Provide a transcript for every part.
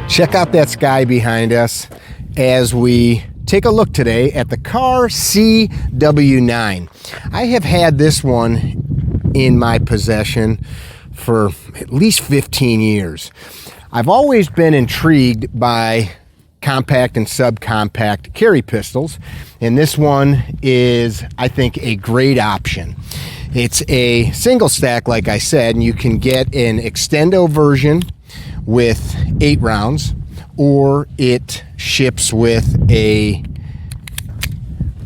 Check out that sky behind us as we take a look today at the Kahr CW9. I have had this one in my possession for at least 15 years. I've always been intrigued by compact and subcompact carry pistols, and this one is, I think, a great option. It's a single stack, like I said, and you can get an extendo version with 8 rounds, or it ships with a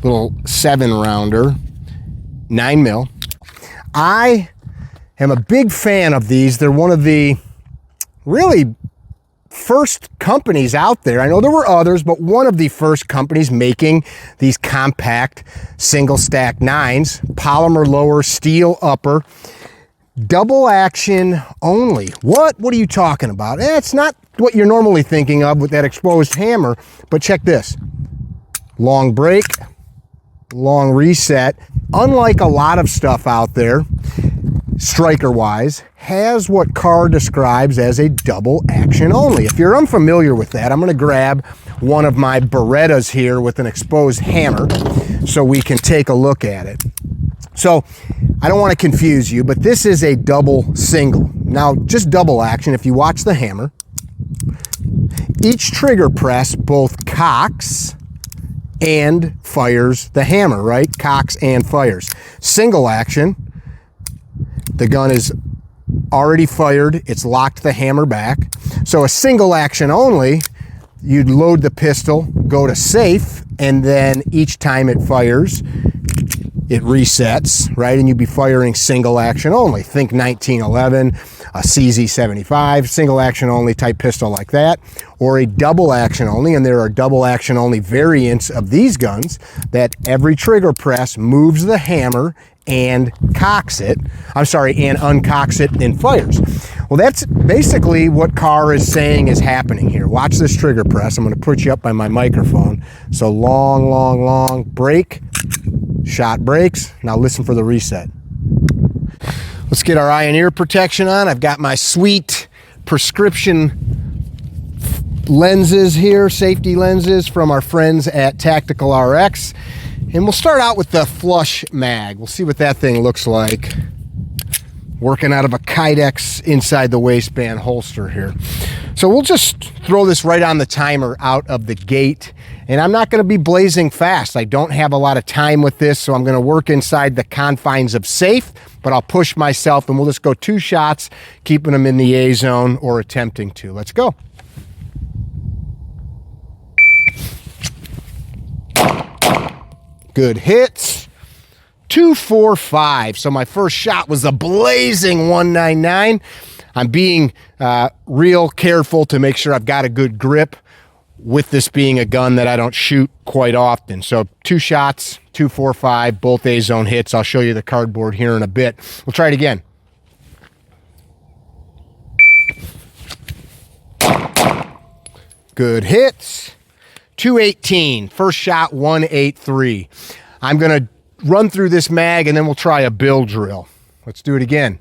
little 7-rounder 9mm. I am a big fan of these. They're one of the really first companies out there. I know there were others, but one of the first companies making these compact single stack 9s, polymer lower, steel upper, double action only. What are you talking about? It's not what you're normally thinking of with that exposed hammer, but check this. Long break, long reset. Unlike a lot of stuff out there, striker wise, has what Kahr describes as a double action only. If you're unfamiliar with that, I'm going to grab one of my Berettas here with an exposed hammer so we can take a look at it. So I don't want to confuse you, but this is a double single. Now, just double action, if you watch the hammer, each trigger press both cocks and fires the hammer, right? Cocks and fires. Single action, the gun is already fired, it's locked the hammer back. So a single action only, you'd load the pistol, go to safe, and then each time it fires, it resets, right? And you'd be firing single action only. Think 1911, a CZ75, single action only type pistol like that, or a double action only. And there are double action only variants of these guns that every trigger press moves the hammer and cocks it, and uncocks it and fires. Well, that's basically what Kahr is saying is happening here. Watch this trigger press. I'm going to put you up by my microphone. So long break, shot breaks. Now listen for the reset. Let's get our eye and ear protection on. I've got my sweet prescription lenses here, safety lenses from our friends at Tactical RX. And we'll start out with the flush mag. We'll see what that thing looks like. Working out of a Kydex inside the waistband holster here. So we'll just throw this right on the timer out of the gate. And I'm not gonna be blazing fast. I don't have a lot of time with this, so I'm gonna work inside the confines of safe, but I'll push myself and we'll just go 2 shots, keeping them in the A zone or attempting to. Let's go. Good hits. 245. So my first shot was a blazing 199. I'm being real careful to make sure I've got a good grip with this being a gun that I don't shoot quite often. So 2 shots, 245, both A zone hits. I'll show you the cardboard here in a bit. We'll try it again. Good hits. 218, first shot 183. I'm gonna run through this mag and then we'll try a bill drill. Let's do it again.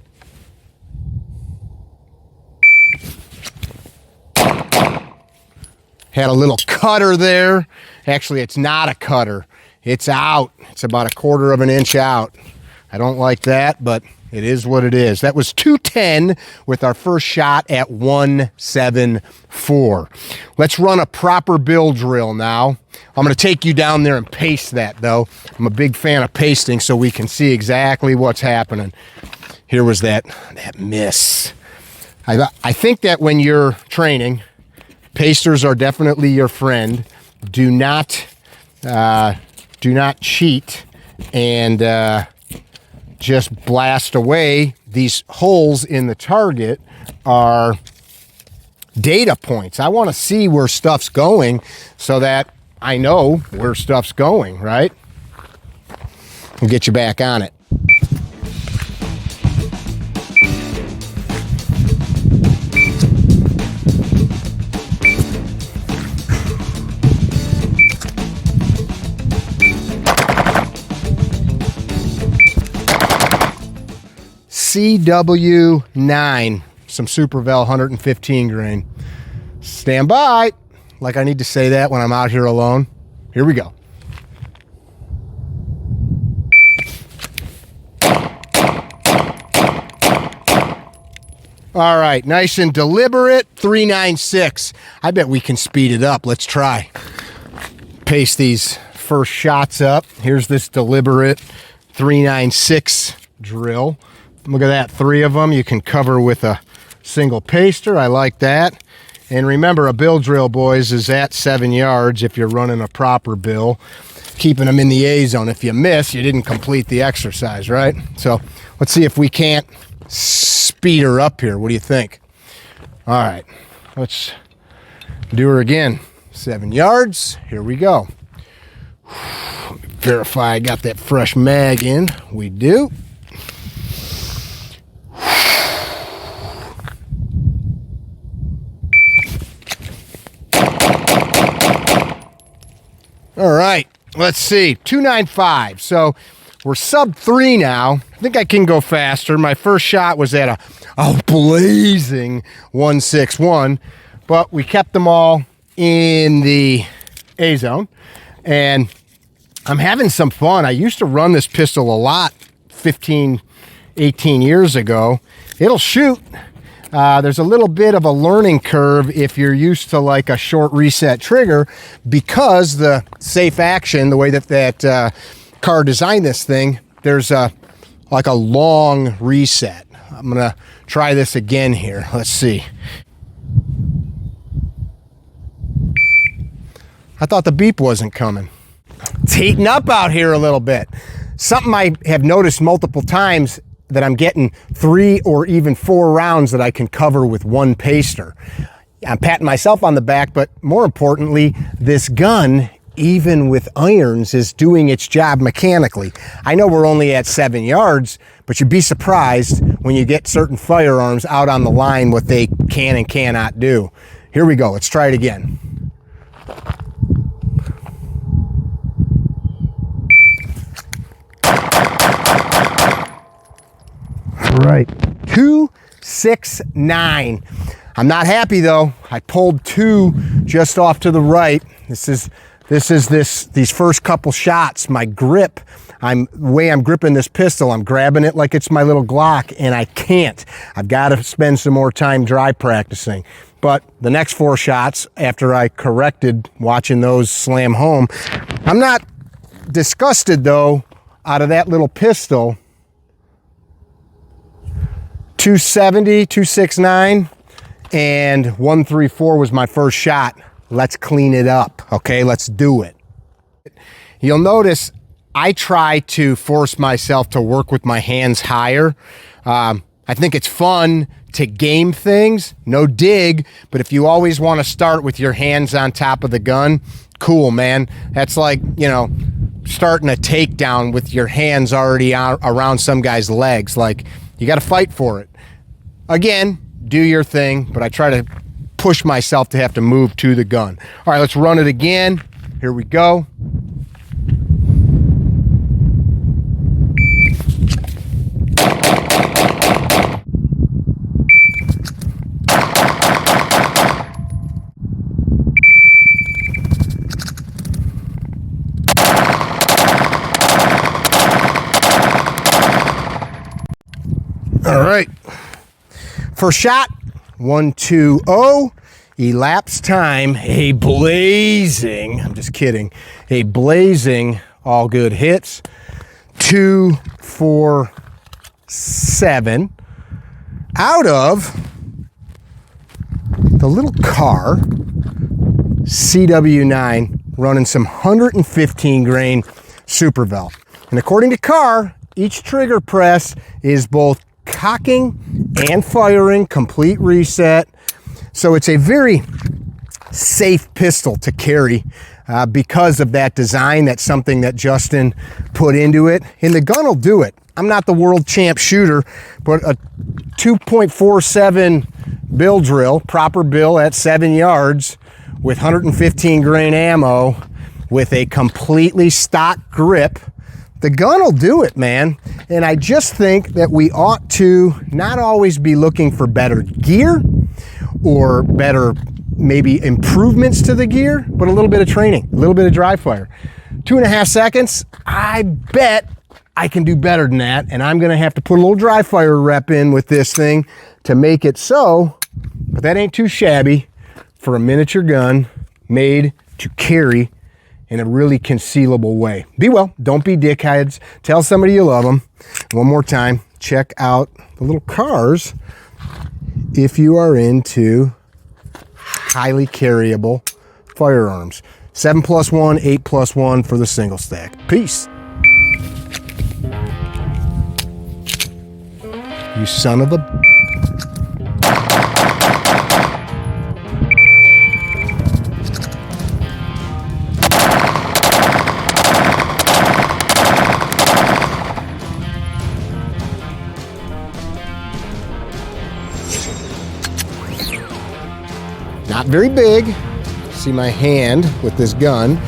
Had a little cutter there. Actually, it's not a cutter. It's out. It's about 1/4 of an inch out. I don't like that, but it is what it is. That was 210 with our first shot at 174. Let's run a proper bill drill now. I'm gonna take you down there and paste that though. I'm a big fan of pasting so we can see exactly what's happening. Here was that miss. I think that when you're training, pasters are definitely your friend. Do not cheat and just blast away. These holes in the target are data points. I want to see where stuff's going so that I know where stuff's going, right? We'll get you back on it. CW9, some Supervel 115 grain. Stand by. Like I need to say that when I'm out here alone. Here we go. All right, nice and deliberate, 396. I bet we can speed it up. Let's try. Pace these first shots up. Here's this deliberate 396 drill. Look at that, 3 of them you can cover with a single paster. I like that. And remember, a bill drill, boys, is at 7 yards if you're running a proper bill, keeping them in the A zone. If you miss, you didn't complete the exercise, right? So let's see if we can't speed her up here. What do you think? All right, let's do her again. 7 yards. Here we go. Verify I got that fresh mag in. We do. All right, let's see, 295. So we're sub 3 now. I think I can go faster. My first shot was at a blazing 161, but we kept them all in the A zone, and I'm having some fun. I used to run this pistol a lot 15, 18 years ago. It'll shoot. There's a little bit of a learning curve if you're used to like a short reset trigger, because the safe action, the way that Kahr designed this thing, there's like a long reset. I'm gonna try this again here. Let's see. I thought the beep wasn't coming. It's heating up out here a little bit. Something I have noticed multiple times, that I'm getting 3 or even 4 rounds that I can cover with one paster. I'm patting myself on the back, but more importantly, this gun, even with irons, is doing its job mechanically. I know we're only at 7 yards, but you'd be surprised when you get certain firearms out on the line what they can and cannot do. Here we go, let's try it again. All right, 269. I'm not happy though. I pulled 2 just off to the right. These first couple shots, my grip, the way I'm gripping this pistol, I'm grabbing it like it's my little Glock, and I can't. I've got to spend some more time dry practicing. But the next 4 shots, after I corrected watching those slam home, I'm not disgusted though out of that little pistol. 270, 269, and 134 was my first shot. Let's clean it up, okay? Let's do it. You'll notice I try to force myself to work with my hands higher. I think it's fun to game things, no dig, but if you always want to start with your hands on top of the gun, cool, man. That's like, you know, starting a takedown with your hands already around some guy's legs. Like, you got to fight for it. Again, do your thing, but I try to push myself to have to move to the gun. All right, let's run it again. Here we go. All right, first shot, 120. Elapsed time, a blazing, I'm just kidding, a blazing, all good hits, 247 out of the little Kahr CW9 running some 115 grain super vel. And according to Kahr, each trigger press is both cocking and firing, complete reset. So it's a very safe pistol to carry because of that design. That's something that Justin put into it, and the gun will do it. I'm not the world champ shooter, but a 2.47 bill drill, proper bill at 7 yards with 115 grain ammo with a completely stock grip, the gun will do it, man. And I just think that we ought to not always be looking for better gear or better maybe improvements to the gear, but a little bit of training, a little bit of dry fire. 2.5 seconds, I bet I can do better than that, and I'm gonna have to put a little dry fire rep in with this thing to make it so, but that ain't too shabby for a miniature gun made to carry in a really concealable way. Be well, don't be dickheads. Tell somebody you love them. One more time, check out the little cars if you are into highly carryable firearms. 7+1, 8+1 for the single stack. Peace. You son of a... Not very big. See my hand with this gun.